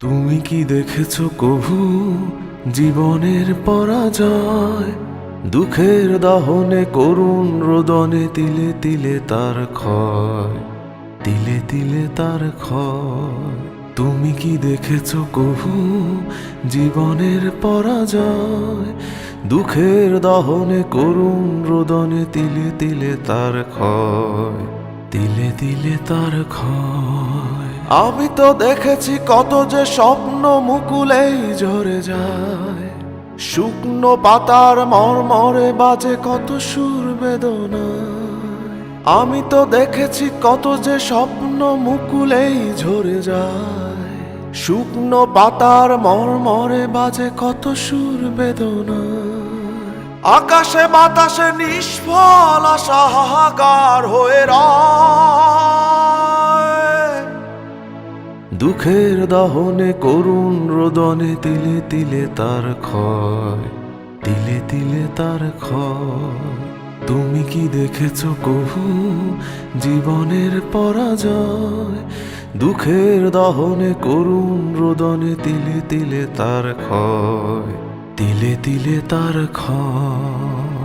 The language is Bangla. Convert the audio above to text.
তুমি কি দেখেছো কভু জীবনের পরাজয়? দুঃখের দহনে করুণ রোদনে তিলে তিলে তার ক্ষয়, তিলে তিলে তার ক্ষয়। তুমি কি দেখেছো কভু জীবনের পরাজয়? দুঃখের দহনে করুণ রোদনে তিলে তিলে তার ক্ষয়, তিলে তিলে তার ক্ষয়। আমি তো দেখেছি কত যে স্বপ্ন মুকুলেই ঝরে যায়, শুকনো পাতার মরমরে বাজে কত সুর বেদনা। আমি তো দেখেছি কত যে স্বপ্ন মুকুলেই ঝরে যায়, শুকনো পাতার মরমরে বাজে কত সুর বেদনা। আকাশে বাতাসে নিষ্ফল আশা হাহাকার হয়ে রয়, দুঃখের দহনে করুণ রোদনে তিলে তিলে তার ক্ষয়, তিলে তিলে তার ক্ষয়। তুমি কি দেখেছো কভু জীবনের পরাজয়? দুঃখের দহনে করুণ রোদনে তিলে তিলে তার ক্ষয়, তিলে তিলে তার ক্ষয়।